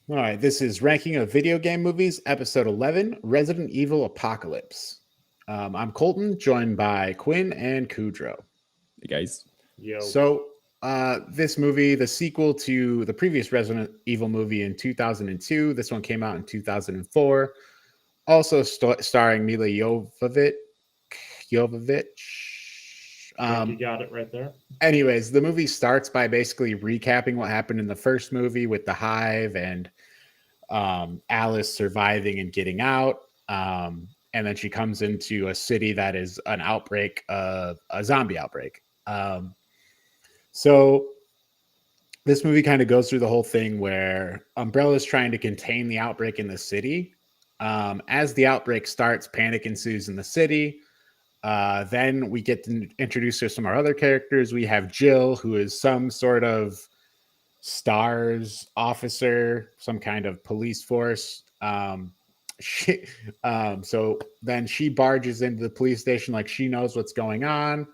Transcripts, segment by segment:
All right, this is Ranking of Video Game Movies, Episode 11, Resident Evil Apocalypse. I'm Colton, joined by Quinn and Kudrow. Hey guys. Yo. So, this movie, the sequel to the previous Resident Evil movie in 2002, this one came out in 2004. Also starring Mila Jovovich. You got it right there. Anyways, the movie starts by basically recapping what happened in the first movie with the Hive and Alice surviving and getting out. And then she comes into a city that is an outbreak of a zombie outbreak. So this movie kind of goes through the whole thing where Umbrella is trying to contain the outbreak in the city. As the outbreak starts, panic ensues in the city. Then we get to introduce some of our other characters. We have Jill, who is some sort of STARS officer, some kind of police force. So then she barges into the police station like she knows what's going on.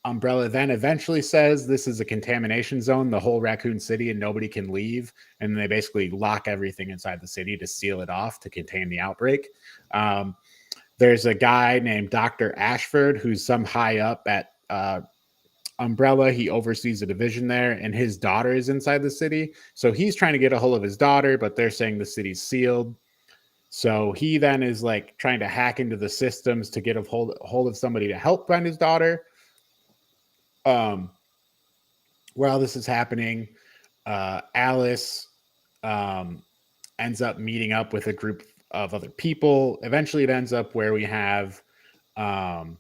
Umbrella then eventually says this is a contamination zone, the whole Raccoon City, and nobody can leave. And they basically lock everything inside the city to seal it off to contain the outbreak. There's a guy named Dr. Ashford who's some high up at Umbrella. He oversees a division there, and his daughter is inside the city. So he's trying to get a hold of his daughter, but they're saying the city's sealed. So he then is like trying to hack into the systems to get a hold of somebody to help find his daughter. While this is happening, Alice ends up meeting up with a group of other people. Eventually it ends up where we have the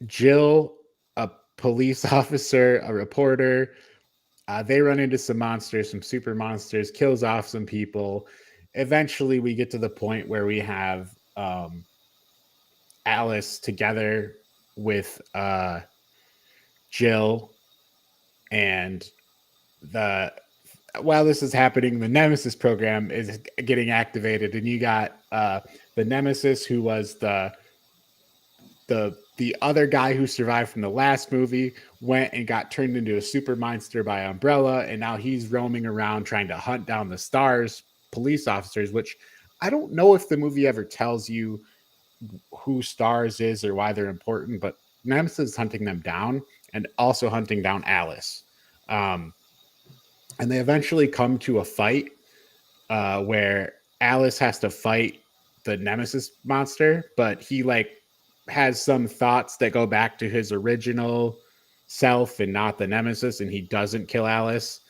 Jill, a police officer, a reporter. They run into some monsters, some super monsters, kills off some people. Eventually we get to the point where we have Alice together with Jill, and while this is happening, the Nemesis program is getting activated, and you got the Nemesis, who was the other guy who survived from the last movie, went and got turned into a super monster by Umbrella, and now he's roaming around trying to hunt down the STARS police officers, which I don't know if the movie ever tells you who STARS is or why they're important, but Nemesis is hunting them down and also hunting down Alice. And they eventually come to a fight where Alice has to fight the Nemesis monster, but he has some thoughts that go back to his original self and not the Nemesis, and he doesn't kill Alice.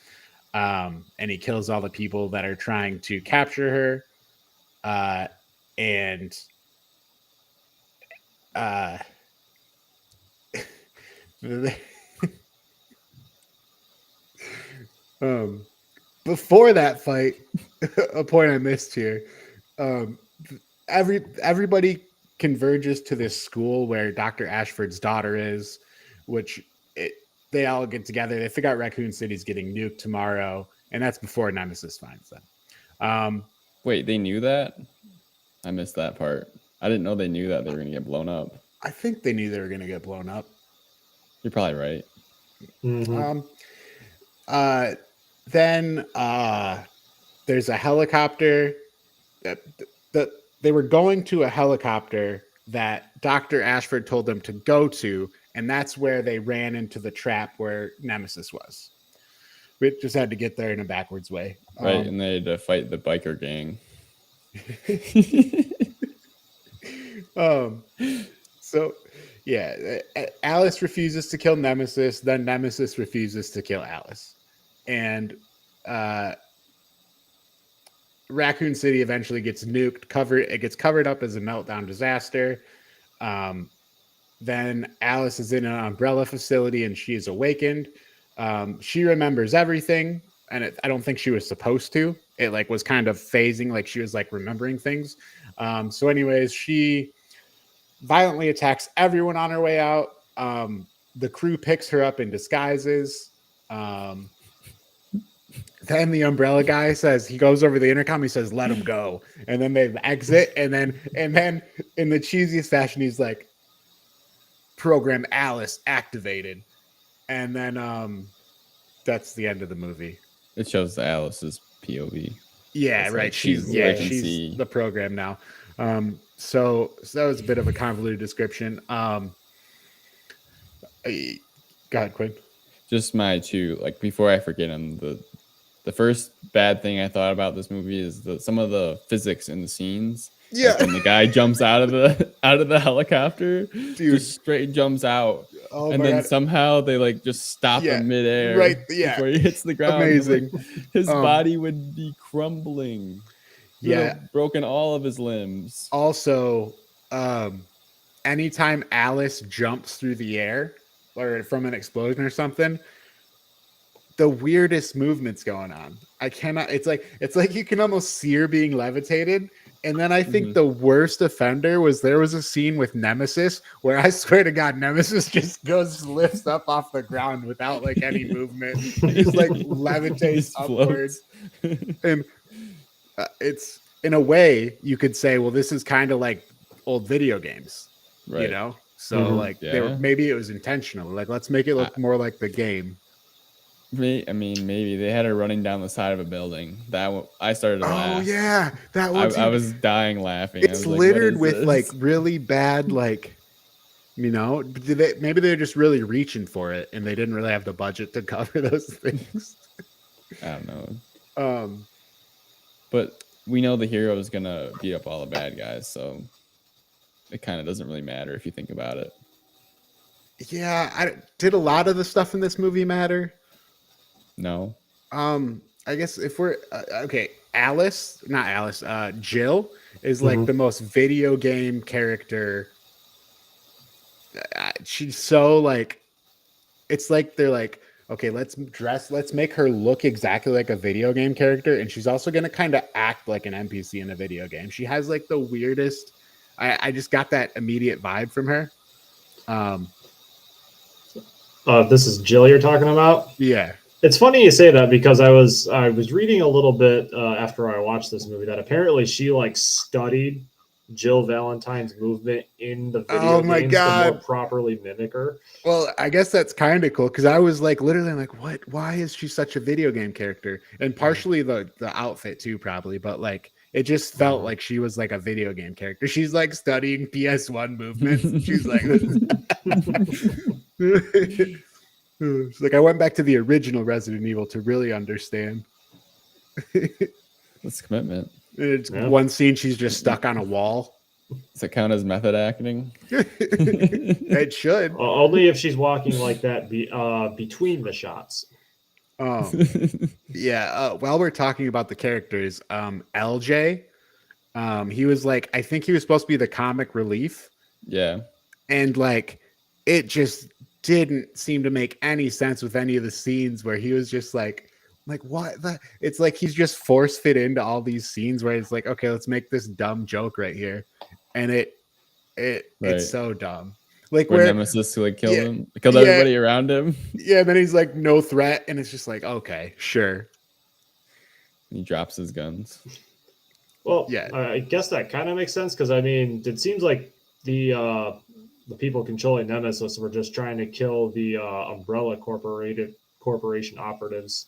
And he kills all the people that are trying to capture her. Before that fight, a point I missed here. Everybody converges to this school where Dr. Ashford's daughter is, they all get together. They figure out Raccoon City's getting nuked tomorrow, and that's before Nemesis finds them. Wait, they knew that? I missed that part. I didn't know they knew that they were going to get blown up. I think they knew they were going to get blown up. You're probably right. Mm-hmm. Then there's a helicopter. They were going to a helicopter that Dr. Ashford told them to go to, and that's where they ran into the trap where Nemesis was. We just had to get there in a backwards way. Right, and they had to fight the biker gang. So, yeah, Alice refuses to kill Nemesis, then Nemesis refuses to kill Alice. And Raccoon City eventually gets nuked. It gets covered up as a meltdown disaster. Then Alice is in an Umbrella facility and she is awakened. She remembers everything, and I don't think she was supposed to. It was kind of phasing, like she was remembering things. So anyways, she violently attacks everyone on her way out. The crew picks her up in disguises. Then the Umbrella guy says, he goes over the intercom, he says, "Let him go." And then they exit, and then in the cheesiest fashion, he's like, "Program Alice activated." And then that's the end of the movie. It shows Alice's POV. Yeah, It's right. like She's they can she's see. the program now. So that was a bit of a convoluted description. Go ahead, Quinn. Just my two, like before I forget them, the first bad thing I thought about this movie is some of the physics in the scenes. Yeah. Like when the guy jumps out of the helicopter, Dude. just straight jumps out. Oh and my then God. somehow they like just stop him midair right, yeah. before he hits the ground. Amazing. Like, his body would be crumbling. He would have broken all of his limbs. Also, anytime Alice jumps through the air or from an explosion or something, the weirdest movements going on. I cannot. It's like you can almost see her being levitated. And then I think the worst offender was there was a scene with Nemesis where I swear to God, Nemesis just lifts up off the ground without like any movement. Just like levitates upwards. And it's in a way you could say, well, this is kind of like old video games, right? You know, so maybe it was intentional. Like, let's make it look more like the game. I mean, maybe they had her running down the side of a building. I started to laugh. Oh yeah, that one. I was dying laughing. It's littered with like really bad, like, you know, maybe they're just really reaching for it, and they didn't really have the budget to cover those things. I don't know. But we know the hero is gonna beat up all the bad guys, so it kind of doesn't really matter if you think about it. Yeah, did a lot of the stuff in this movie matter? No. I guess if we're okay, Jill is like the most video game character. She's so like, it's like they're like, okay, let's make her look exactly like a video game character, and she's also gonna kind of act like an NPC in a video game. She has like the weirdest. I just got that immediate vibe from her. This is Jill you're talking about? Yeah. It's funny you say that because I was reading a little bit after I watched this movie that apparently she like studied Jill Valentine's movement in the video games to more properly mimic her. Well, I guess that's kind of cool because I was like literally like, what? Why is she such a video game character? And partially the outfit too, probably, but like it just felt like she was like a video game character. She's like studying PS1 movements. She's like. It's like I went back to the original Resident Evil to really understand. That's commitment. It's one scene she's just stuck on a wall. Does it count as method acting? It should. Only if she's walking like that between the shots. Yeah. While we're talking about the characters, LJ, he was like, I think he was supposed to be the comic relief. Yeah. And like, it just didn't seem to make any sense with any of the scenes where he was just like what it's like he's just force fit into all these scenes where it's like, okay, let's make this dumb joke right here, and it's so dumb. Like where Nemesis like killed him, killed everybody around him. Yeah, and then he's like no threat, and it's just like, okay, sure. He drops his guns. Well, yeah, I guess that kind of makes sense because I mean, it seems like the people controlling Nemesis were just trying to kill the Umbrella Corporation operatives.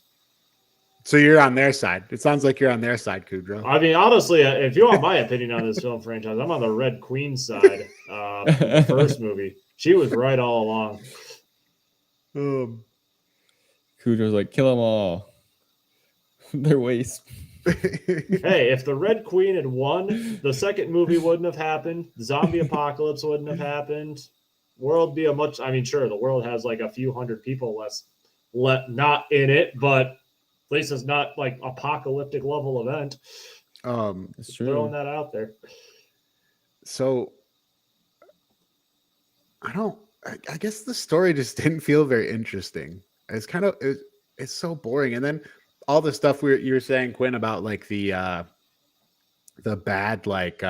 So you're on their side. It sounds like you're on their side, Kudrow. I mean, honestly, if you want my opinion on this film franchise, I'm on the Red Queen side. The first movie, she was right all along. Kudrow's like, kill them all. They're waste. Hey, if the Red Queen had won, the second movie wouldn't have happened. The zombie apocalypse wouldn't have happened. World be a much. I mean, sure, the world has like a few hundred people less, not in it, but at least it's not like apocalyptic level event. It's true. Throwing that out there. So, I guess the story just didn't feel very interesting. It's kind of it's so boring, and then all the stuff you were saying, Quinn, about like the bad like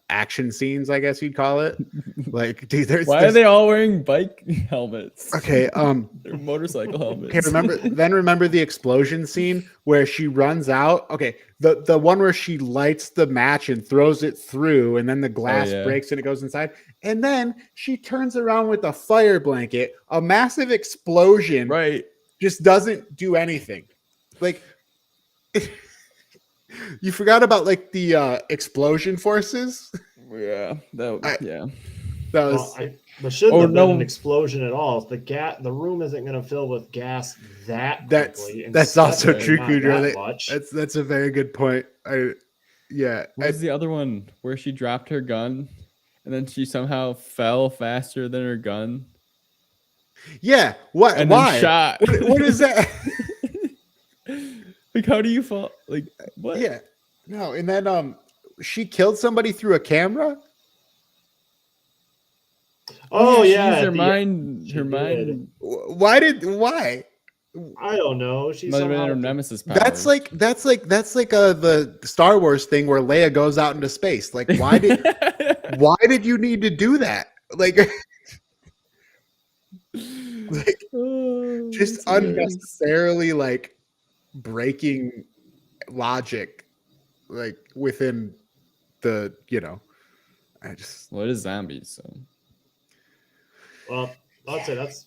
action scenes, I guess you'd call it. Like, dude, why are they all wearing bike helmets? Okay, they're motorcycle helmets. Okay, remember the explosion scene where she runs out. Okay, the one where she lights the match and throws it through, and then the glass breaks and it goes inside. And then she turns around with a fire blanket, a massive explosion, right? just doesn't do anything. Like you forgot about like the explosion forces. Yeah, That was Well, there shouldn't have been an explosion at all. If the room isn't going to fill with gas that quickly. That's also true, not Kudra. that much. That's a very good point. What was the other one where she dropped her gun and then she somehow fell faster than her gun? Yeah. What? And Why? then shot. What is that? Like, how do you fall? Like, what? Yeah. No. And then she killed somebody through a camera. Oh yeah, her mind. Why? I don't know. She's Might have been somehow her nemesis powers. That's like the Star Wars thing where Leia goes out into space. Like, why did you need to do that? Like just unnecessarily like breaking logic, like within the Well, it is zombies, so. Well, I'd say that's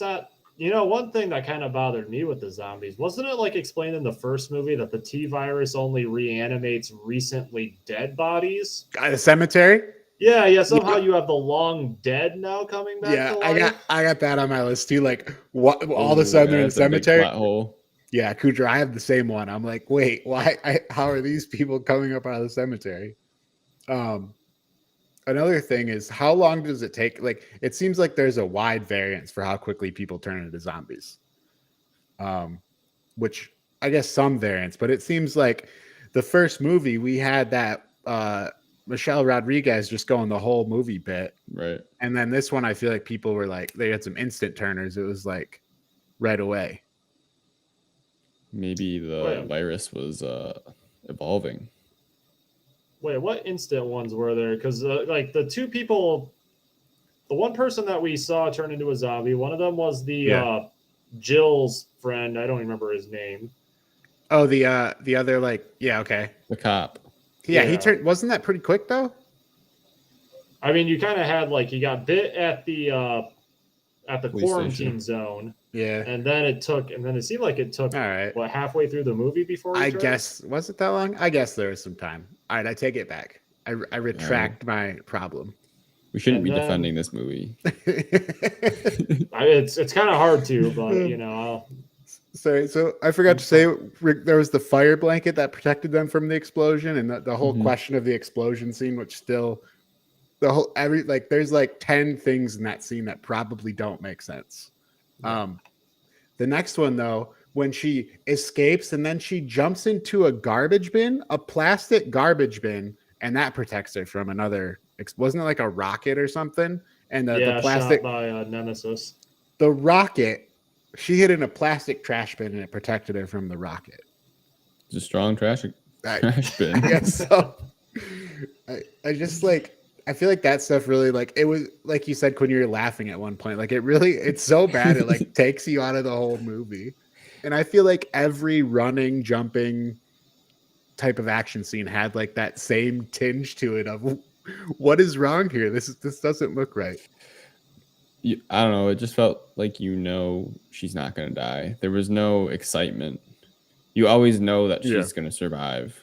not. One thing that kind of bothered me with the zombies, wasn't it like explained in the first movie that the T virus only reanimates recently dead bodies? The cemetery? Yeah. Somehow you have the long dead now coming back. Yeah, to life. I got that on my list too. Like, what? All of a sudden they're in the cemetery. Plot hole. Yeah, Kudra, I have the same one. I'm like, wait, why? How are these people coming up out of the cemetery? Another thing is, how long does it take? Like, it seems like there's a wide variance for how quickly people turn into zombies. Which I guess some variance, but it seems like the first movie we had that Michelle Rodriguez just going the whole movie bit. Right. And then this one, I feel like people were like, they had some instant turners. It was like right away. Maybe the virus was evolving. Wait, what instant ones were there? Because like the two people, the one person that we saw turn into a zombie, one of them was the Jill's friend. I don't remember his name. Oh, the other, like, yeah, okay. The cop. Yeah, he turned. Wasn't that pretty quick though? I mean, you kind of had like he got bit at the quarantine zone. Yeah, and then it seemed like it took all right. What, halfway through the movie before he turned? Guess, was it that long? I guess there was some time. All right, I take it back. I retract my problem. We shouldn't be defending this movie. It's kind of hard to, but Sorry, so I forgot to say there was the fire blanket that protected them from the explosion, and the whole question of the explosion scene, which still there's like 10 things in that scene that probably don't make sense. The next one though, when she escapes and then she jumps into a garbage bin, a plastic garbage bin, and that protects her from another. Wasn't it like a rocket or something? And the plastic shot by Nemesis. The rocket. She hid in a plastic trash bin and it protected her from the rocket. It's a strong trash bin. I guess so. I just I feel like that stuff really it was like you said when you were laughing at one point. Like it's so bad it takes you out of the whole movie. And I feel like every running, jumping type of action scene had like that same tinge to it of what is wrong here? This doesn't look right. I don't know. It just felt like she's not going to die. There was no excitement. You always know that she's going to survive.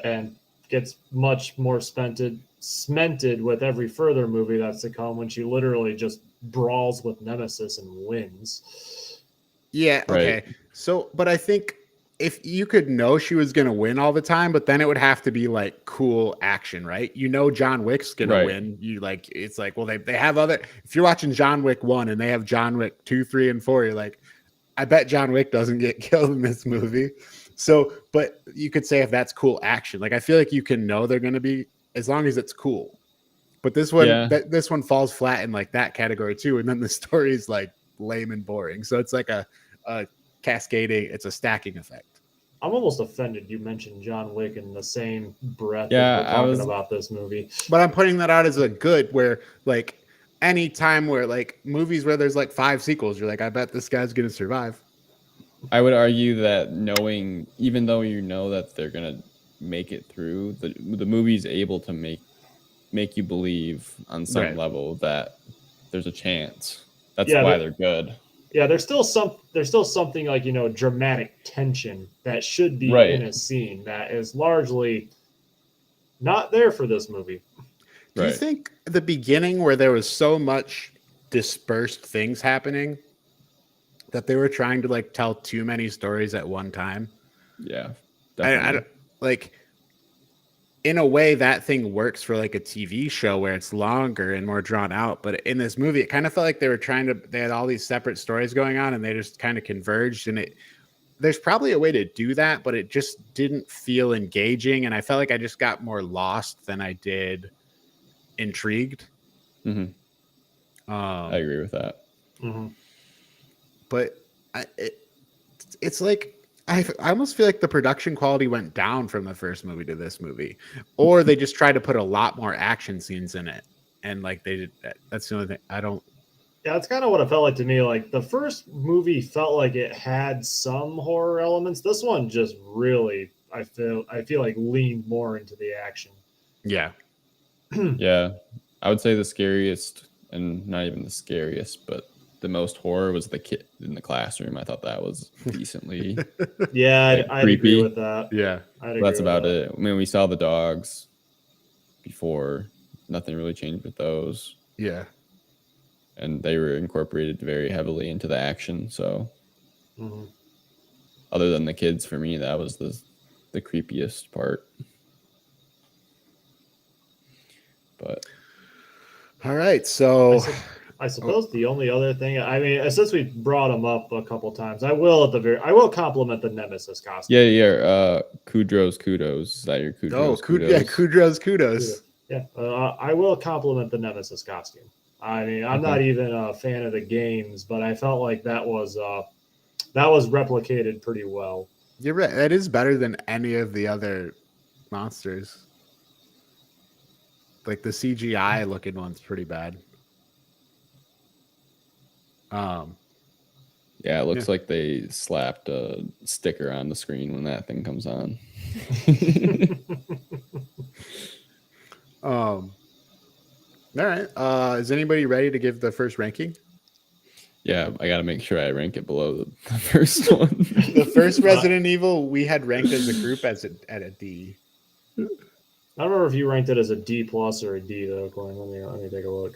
And gets much more cemented with every further movie that's to come when she literally just brawls with Nemesis and wins. Yeah, okay. Right. So, but I think if you could know she was going to win all the time, but then it would have to be like cool action, right? John Wick's going to win. It's like, well, they have if you're watching John Wick 1 and they have John Wick 2, 3, and 4, you're like, I bet John Wick doesn't get killed in this movie. So, but you could say if that's cool action, I feel like you can know they're going to be, as long as it's cool. But this one, this one falls flat in that category too. And then the story is lame and boring. So it's like a cascading, it's a stacking effect. I'm almost offended you mentioned John Wick in the same breath that we're talking about this movie. But I'm putting that out as a good where any time where movies where there's 5 sequels, you're I bet this guy's going to survive. I would argue that even though you know that they're going to make it through, the movie's able to make you believe on some level that there's a chance. That's why they're good. Yeah, there's still something like, dramatic tension that should be Right. in a scene that is largely not there for this movie. Do you Right. think the beginning where there was so much dispersed things happening that they were trying to like tell too many stories at one time? Yeah. I Definitely. don't like, in a way that thing works for like a TV show where it's longer and more drawn out. But in this movie, it kind of felt like they had all these separate stories going on and they just kind of converged. And there's probably a way to do that, but it just didn't feel engaging. And I felt like I just got more lost than I did intrigued. I agree with that. Mm-hmm. But it's like, I almost feel like the production quality went down from the first movie to this movie, or they just tried to put a lot more action scenes in it. And like they did, that's the only thing I don't. Yeah, that's kind of what it felt like to me. Like the first movie felt like it had some horror elements. This one just really, I feel like leaned more into the action. Yeah. Yeah. I would say the scariest, and not even the scariest, but the most horror was the kid in the classroom. I thought that was decently Yeah, I'd agree creepy. with that. Yeah. That's about it. I mean, we saw the dogs before. Nothing really changed with those. Yeah. And they were incorporated very heavily into the action. So other than the kids, for me, that was the creepiest part. But all right. So I suppose the only other thing, I mean, since we brought him up a couple times, I will compliment the Nemesis costume. yeah. Kudrow's kudos. Is that your Kudrow's kudos? Yeah, Kudrow's kudos. Yeah, I will compliment the Nemesis costume. I mean, I'm not even a fan of the games, but I felt like that was replicated pretty well. You're right. That is better than any of the other monsters. Like the CGI looking one's pretty bad. Yeah, it looks like they slapped a sticker on the screen when that thing comes on. All right. Is anybody ready to give the first ranking? Yeah, I got to make sure I rank it below the first one. The first Resident Evil we had ranked as a group at a D. I don't remember if you ranked it as a D plus or a D though, Glenn. Let me take a look.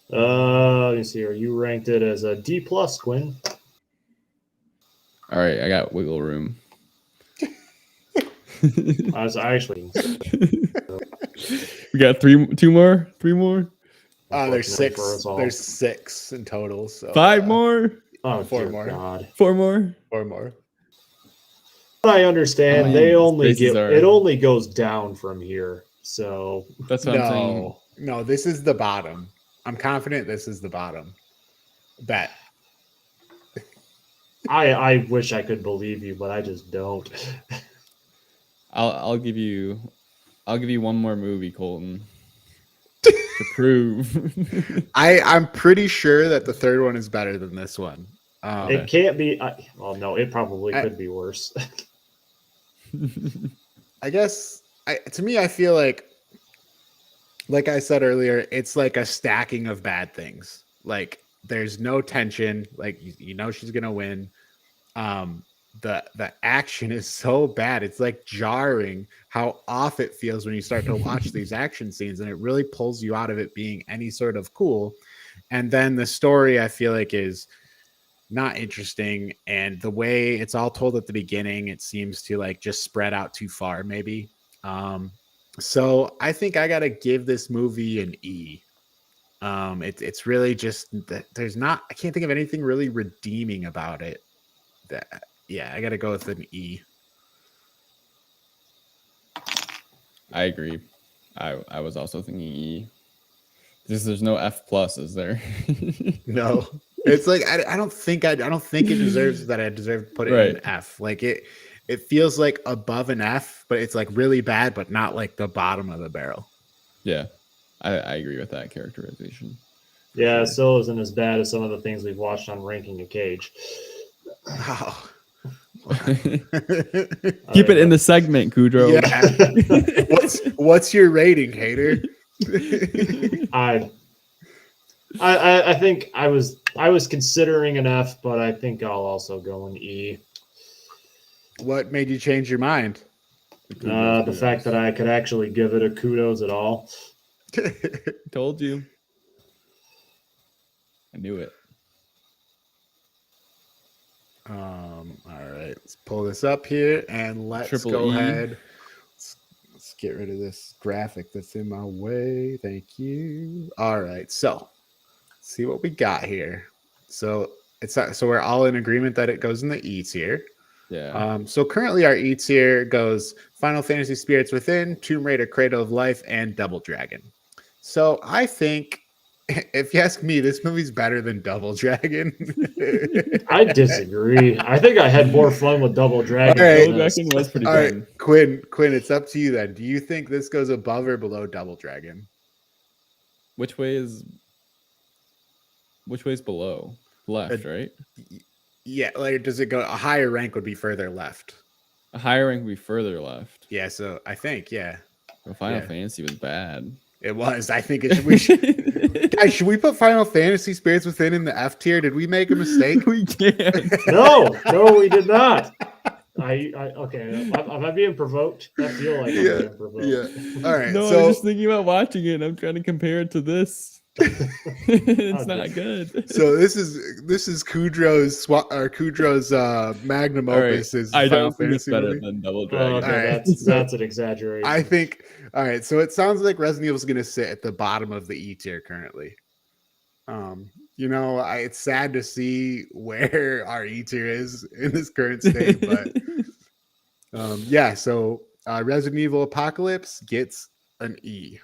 Let me see. Are you ranked it as a D plus, Quinn? All right, I got wiggle room. I actually. We got three more. There's six. There's 6 in total. So 5 more. Oh, 4 more. God. 4 more. 4 more. I understand. Man, They only spaces are- it only goes down from here. So That's what I'm saying. No, this is the bottom. I'm confident this is the bottom. Bet. I wish I could believe you, but I just don't. I'll give you one more movie, Colton, to prove. I'm pretty sure that the third one is better than this one. It can't be. Well, no, it probably could be worse. I guess to me, I feel like I said earlier, it's like a stacking of bad things. Like there's no tension. Like you know she's gonna win. The action is so bad. It's like jarring how off it feels when you start to watch these action scenes, and it really pulls you out of it being any sort of cool. And then the story, I feel like, is not interesting, and the way it's all told at the beginning, it seems to like just spread out too far, maybe. So I think I gotta give this movie an E. It's really just that I can't think of anything really redeeming about it. I gotta go with an E. I agree. I was also thinking E. There's no F plus, is there? No, it's like I don't think it deserves that. I deserve to put it in an F. Like it feels like above an F, but it's like really bad, but not like the bottom of the barrel. Yeah, I agree with that characterization. Yeah, it still isn't as bad as some of the things we've watched on Ranking a Cage. Oh. Keep it in the segment, Kudrow. Yeah. What's your rating, hater? I think I was considering an F, but I think I'll also go an E. What made you change your mind? The fact that I could actually give it a kudos at all. Told you. I knew it. All right, let's pull this up here and let's Triple go E. ahead. Let's get rid of this graphic that's in my way. Thank you. All right, so let's see what we got here. So so we're all in agreement that it goes in the E tier. Yeah. So currently our E tier goes Final Fantasy Spirits Within, Tomb Raider Cradle of Life, and Double Dragon. So I think, if you ask me, this movie's better than Double Dragon. I disagree. I think I had more fun with Double Dragon. All right. Double Dragon was pretty All fun. right, Quinn, it's up to you then. Do you think this goes above or below Double Dragon? Which way is below? Left, right? Yeah, like does it go a higher rank would be further left? A higher rank would be further left. Yeah, so I think, yeah. Well, Final Yeah. Fantasy was bad. It was. I think guys, should we put Final Fantasy Spirits Within in the F tier? Did we make a mistake? We can't. No, we did not. Okay. Am I being provoked? I feel like I'm being provoked. Yeah. All right. No, so I was just thinking about watching it. I'm trying to compare it to this. It's not good. So this is Kudrow's magnum All right. opus. Is I Final don't think it's Fantasy better movie. than Double Oh, Dragon. okay, All right. that's an exaggeration. I think. All right. So it sounds like Resident Evil is going to sit at the bottom of the E tier currently. It's sad to see where our E tier is in this current state, but yeah. So Resident Evil Apocalypse gets an E.